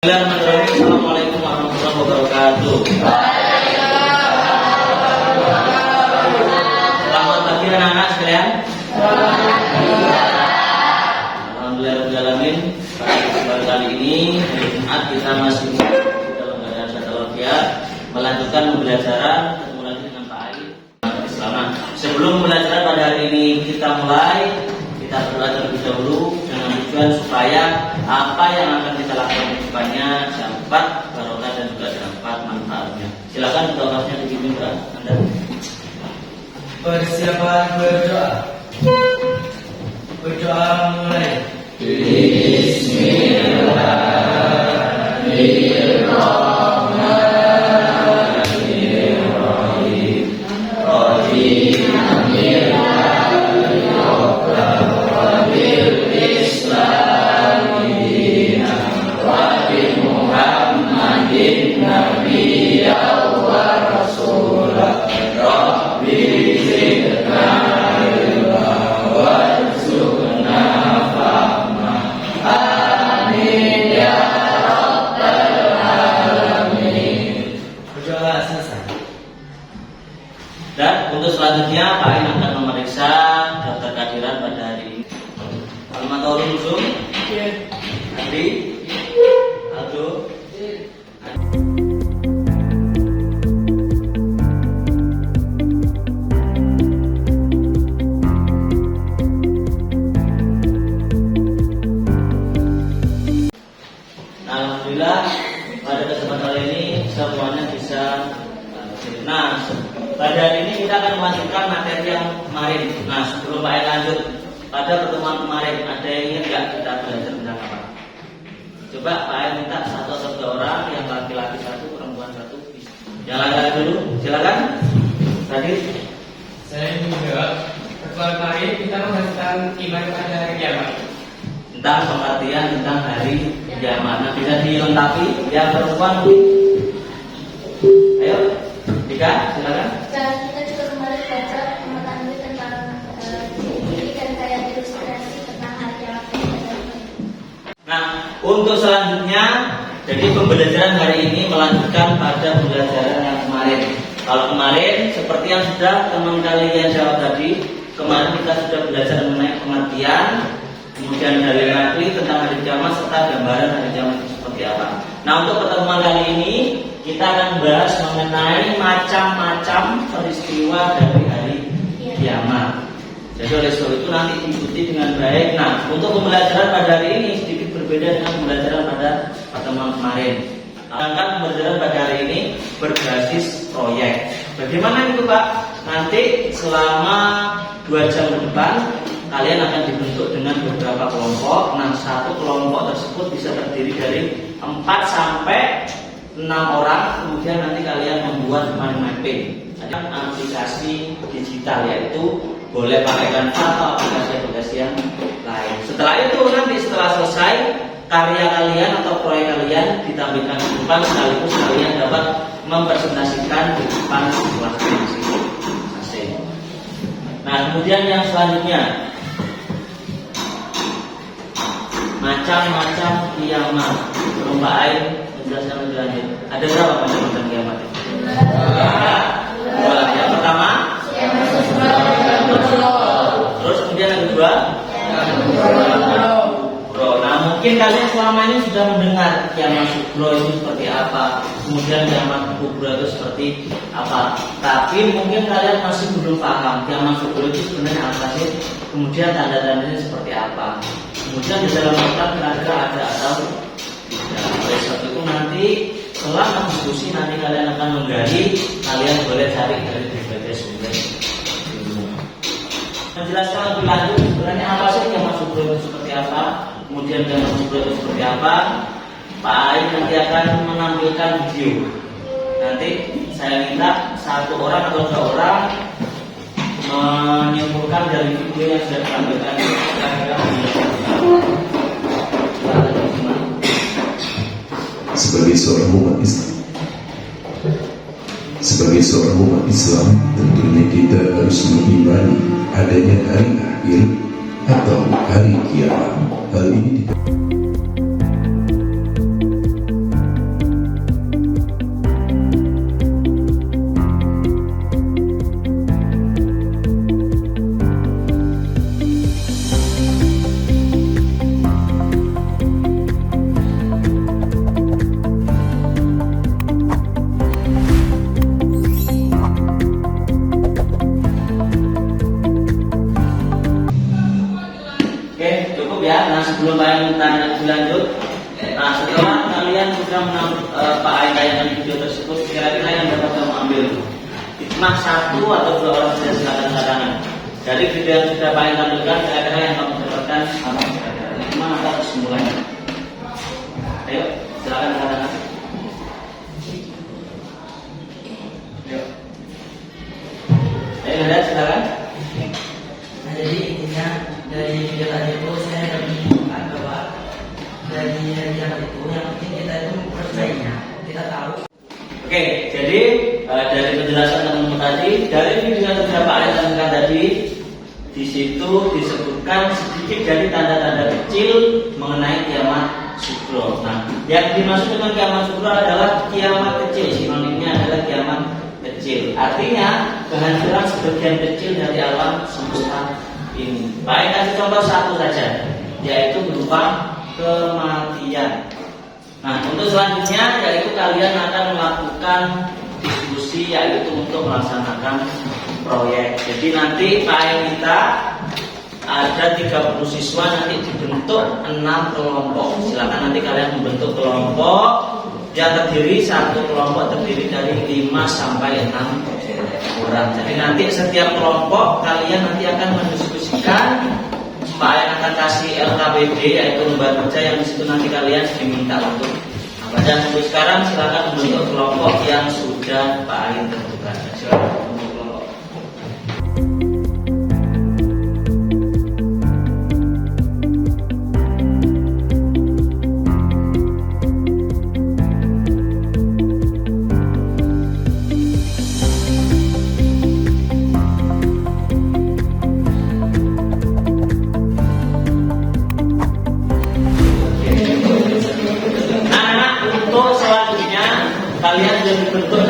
Assalamualaikum warahmatullahi wabarakatuh. Selamat pagi anak-anak sekalian. Alhamdulillahirrahmanirrahim. Pada kali ini hari Jumat kita masih dalam keadaan Satawafiyah melanjutkan pembelajaran ketemu lagi dengan Pak Ayi. Selamat. Sebelum pembelajaran pada hari ini kita mulai, kita berdoa terlebih dahulu dengan tujuan supaya apa yang akan kita lakukan di depannya dapat barokah dan juga dapat manfaatnya. Silakan doanya dipimpin Pak. Anda. Persiapan berdoa. Berdoa mulai. Dan untuk selanjutnya Pak Ain akan memeriksa daftar kehadiran pada hari ini. Almatullah Musum, Andi, Aldo. Alhamdulillah pada kesempatan kali ini semuanya bisa. Nah, pada hari ini kita akan melanjutkan materi yang kemarin. Nah, sebelum Pak Ain lanjut, pada pertemuan kemarin ada yang ingat nggak kita belajar tentang apa? Coba Pak Ain minta satu atau dua orang, yang laki-laki satu, perempuan satu. Yang laki-laki dulu, silakan. Tadi Saya juga. Pertemuan kemarin kita membahas iman pada hari kiamat. tentang pengertian tentang hari kiamat. Nah, bisa dilengkapi yang perempuan. Ayo, Dika, silakan. Dan kita juga kemarin baca pemahaman tentang diri dan kayak ilustrasi tentang hari kiamat. Nah, untuk selanjutnya, jadi pembelajaran hari ini melanjutkan pada pembelajaran yang kemarin. Kalau kemarin, seperti yang sudah teman kalian jawab tadi, kemarin kita sudah belajar mengenai pengertian, kemudian dalil nakli tentang hari kiamat serta gambaran hari kiamat itu seperti apa. Nah, untuk pertemuan kali ini kita akan bahas mengenai macam-macam peristiwa dari hari kiamat. Jadi oleh sebab itu nanti diikuti dengan baik. Nah, untuk pembelajaran pada hari ini sedikit berbeda dengan pembelajaran pada pertemuan kemarin. Sedangkan pembelajaran pada hari ini berbasis proyek. Bagaimana itu Pak? Nanti selama 2 jam ke depan kalian akan dibentuk dengan beberapa kelompok. Nah, satu kelompok tersebut bisa terdiri dari 4 sampai 6 orang. Kemudian nanti kalian membuat mind mapping. Ada aplikasi digital, yaitu boleh pakai Canva atau aplikasi-aplikasi yang lain. Setelah itu nanti setelah selesai karya kalian atau proyek kalian ditampilkan di depan, sekaligus kalian dapat mempresentasikan di depan kelas masing-masing. Nah, kemudian yang selanjutnya, macam-macam kiamat. Sebelum Pak Ain menjelaskan lebih lanjut, ada berapa macam-macam kiamat? Dua. Yang pertama, terus kemudian yang kedua, nah, mungkin kalian selama ini sudah mendengar kiamat kubro itu seperti apa, kemudian kiamat kubro itu seperti apa. Tapi mungkin kalian masih belum paham kiamat kubro itu sebenarnya apa sih, kemudian tanda-tandanya seperti apa. Kemudian di dalam kitab kira-kira ada atau tidak. Oleh sebab itu nanti selama diskusi nanti kalian akan menggali, kalian boleh cari dari berbagai sumber. Menjelaskan lebih lanjut sebenarnya apa sih kiamat kubro itu seperti apa, kemudian kiamat kubro itu seperti apa. Pak Ain nanti akan menampilkan video. Nanti saya minta 1 orang atau 2 orang menyimpulkan dari video yang sudah ditampilkan. Sebagai seorang umat Islam, tentunya kita harus mengimani adanya hari akhir atau hari kiamat. Hal ini sebelum Pak Ain tanya lebih lanjut, nah setelah kalian sudah Pak Ain tayangkan video tersebut, kira-kira yang dapat kamu ambil hikmah satu atau dua orang saja, silakan katakan. Dari video yang sudah Pak Ain tampilkan, kira-kira yang kamu dapatkan apa? Hikmah atau kesimpulannya? Ayo, silakan katakan. Ayo, ada silakan. Nah, jadi intinya dari video tadi itu saya dapat menemukan bahwa dari hadiah itu yang penting kita itu mempercayainya, kita tahu. Oke, jadi dari penjelasan teman-teman tadi, dari video yang sudah Pak Ain tampilkan tadi, di situ disebutkan sedikit dari tanda-tanda kecil mengenai kiamat sugro. Nah, yang dimaksud dengan kiamat sugro adalah kiamat kecil, sinonimnya adalah kiamat kecil. Artinya kehancuran sebagian kecil dari alam semesta ini. Baik, kasih contoh satu saja, yaitu berupa kematian. Nah, untuk selanjutnya yaitu kalian akan melakukan diskusi, yaitu untuk melaksanakan proyek. Jadi nanti kita ada 30 siswa, nanti dibentuk 6 kelompok. Silakan nanti kalian membentuk kelompok yang terdiri, satu kelompok terdiri dari 5 sampai 6 orang. Jadi nanti setiap kelompok kalian nanti akan mendiskusikan. Pak Ain akan kasih LKPD, yaitu lembar kerja yang di situ nanti kalian diminta untuk apa. Dan untuk sekarang silakan membentuk kelompok yang sudah Pak Ain tentukan. Silakan membentuk kelompok. Kalian sudah dibentuk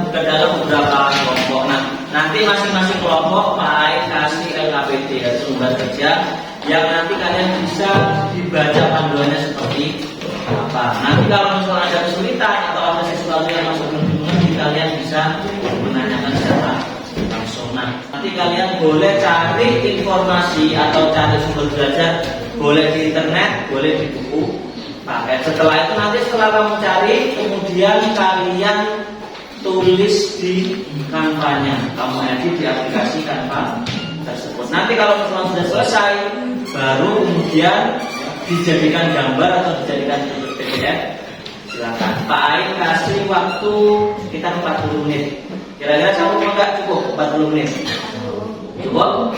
ke dalam beberapa kelompok. Nah, nanti masing-masing kelompok Pak Ain kasih LKPD, yaitu lembar kerja, yang nanti kalian bisa dibaca panduannya seperti apa. Nanti kalau misalnya ada kesulitan atau ada sesuatu yang masuk belum mengerti, kalian bisa menanyakan secara langsung. Nah, nanti kalian boleh cari informasi atau cari sumber belajar, boleh di internet, boleh di buku. Setelah itu nanti setelah kamu cari, kemudian kalian tulis di Canva-nya, kamu edit di aplikasi Canva tersebut. Nanti kalau misalnya sudah selesai, baru kemudian dijadikan gambar atau dijadikan PDF. Silakan. Pak Ain kasih waktu sekitar 40 menit. Kira-kira kamu enggak cukup 40 menit? Cukup?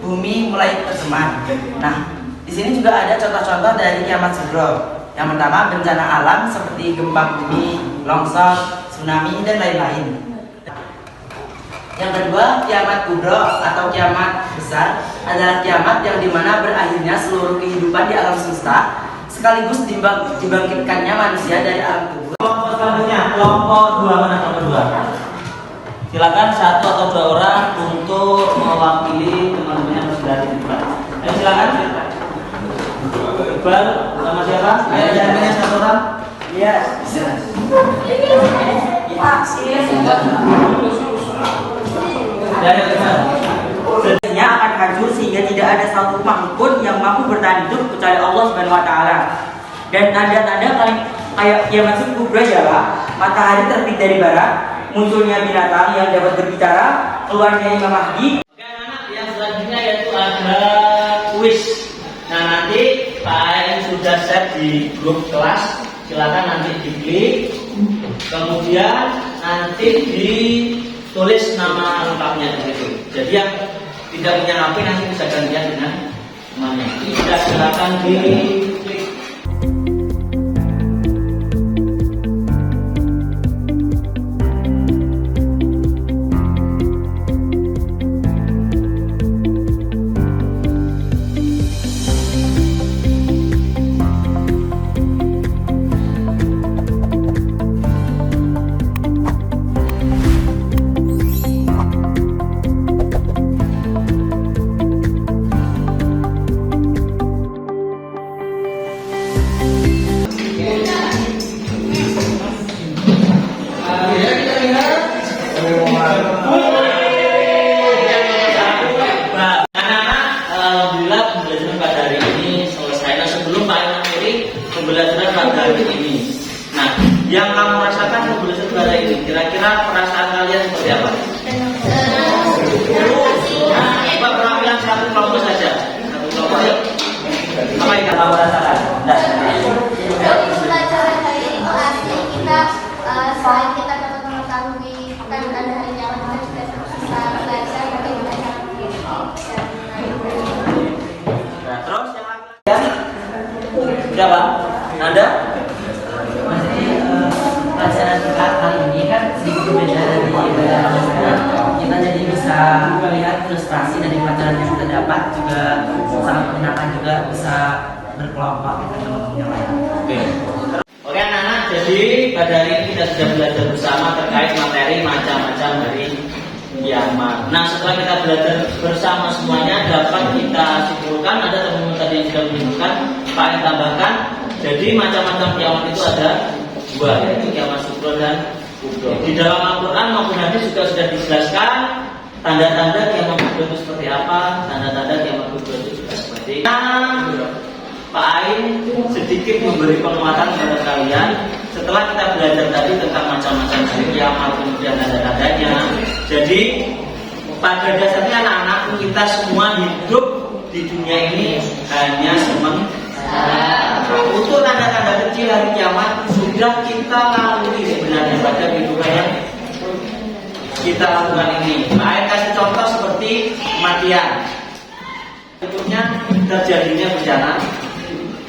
Bumi mulai tercemar. Nah, di sini juga ada contoh-contoh dari kiamat sugro. Yang pertama, bencana alam seperti gempa bumi, longsor, tsunami, dan lain-lain. Yang kedua, kiamat kubro atau kiamat besar adalah kiamat yang dimana berakhirnya seluruh kehidupan di alam semesta, sekaligus dibangkitkannya manusia dari alam kubur. Kelompok selanjutnya, kelompok 2, mana kelompok 2? Silakan 1 atau 2 orang untuk mewakili teman-teman yang sudah di depan. Ayo silakan. Iqbal sama siapa? Ayo jangan 1 orang. Iya. Sebenarnya akan hancur sehingga tidak ada satu makhluk pun yang mampu bertahan hidup kecuali Allah Subhanahu wa taala. Dan tanda-tanda kayak kiamat kubro ialah matahari terbit dari barat, munculnya binatang yang dapat berbicara, keluarnya Imam Mahdi. Oke anak-anak, yang selanjutnya yaitu ada kuis. Nah nanti Pak Ain sudah set di grup kelas, silakan nanti diklik, kemudian nanti ditulis nama lengkapnya di situ. Jadi yang tidak punya HP nanti bisa gantian dengan namanya. Silakan diklik. ilustrasi dari pelajaran yang kita dapat juga sangat menyenangkan juga bisa berkelompok dengan teman-teman yang lain. Oke anak-anak, jadi pada hari ini kita sudah belajar bersama terkait materi macam-macam hari kiamat. Nah, setelah kita belajar bersama semuanya, dapat kita simpulkan, ada teman-teman tadi yang sudah menunjukkan, Pak yang tambahkan. Jadi macam-macam kiamat itu ada dua, yaitu kiamat sugro dan kubro. Di dalam Al-Quran maupun hadis juga sudah dijelaskan tanda-tanda kiamat kubro itu seperti apa, tanda-tanda kiamat kubro itu juga seperti Pak Ain sedikit memberi penguatan kepada kalian setelah kita belajar tadi tentang macam-macam hari kiamat kemudian tanda-tandanya. Jadi pada dasarnya anak-anak kita semua hidup di dunia ini hanya untuk tanda-tanda kecil hari kiamat sudah kita lalui sebenarnya pada kehidupan yang kita lakukan ini. Pak Ain kasih contoh seperti kematian, berikutnya terjadinya bencana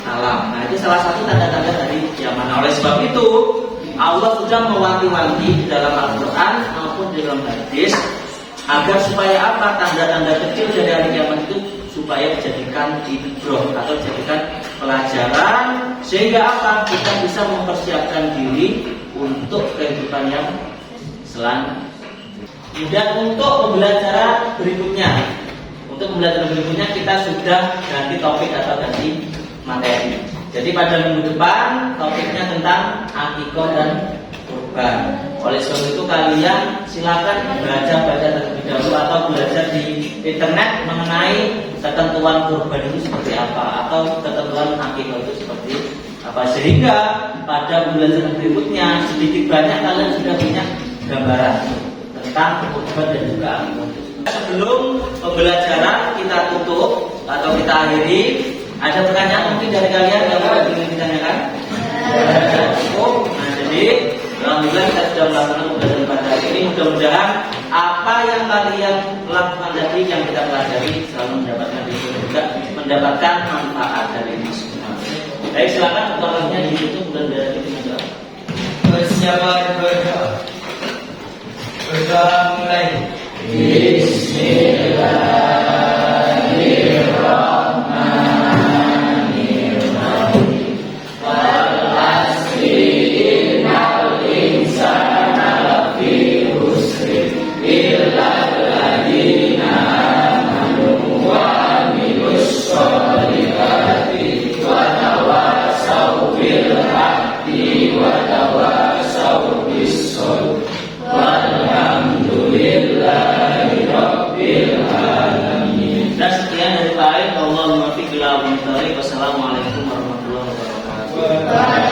alam. Nah, itu salah satu tanda-tanda dari kiamat. Oleh sebab itu, Allah sudah mewanti-wanti di dalam Al-Quran maupun di dalam hadis agar supaya apa? Tanda-tanda kecil dari hari kiamat itu supaya dijadikan ibrah atau dijadikan pelajaran sehingga apa? Kita bisa mempersiapkan diri untuk kehidupan yang selanjutnya. Dan untuk pembelajaran berikutnya kita sudah ganti topik atau ganti materi. Jadi pada minggu depan topiknya tentang akikah dan kurban. Oleh sebab itu kalian silakan baca terlebih dahulu atau belajar di internet mengenai ketentuan kurban itu seperti apa atau ketentuan akikah itu seperti apa, sehingga pada pembelajaran berikutnya sedikit banyak kalian sudah punya gambaran tentang kurban dan juga akikah. Sebelum pembelajaran kita tutup atau kita akhiri, ada pertanyaan mungkin dari kalian yang ingin ditanyakan? Nah, jadi alhamdulillah kita sudah melakukan pembelajaran pada hari ini. Mudah-mudahan apa yang kalian lakukan tadi yang kita pelajari selalu mendapatkan ilmu juga mendapatkan manfaat dari ini semua. Baik, silakan pertanyaannya ditutup dan dari kita. Persiapan berdoa. Berdoa mulai. Wassalamualaikum warahmatullahi wabarakatuh.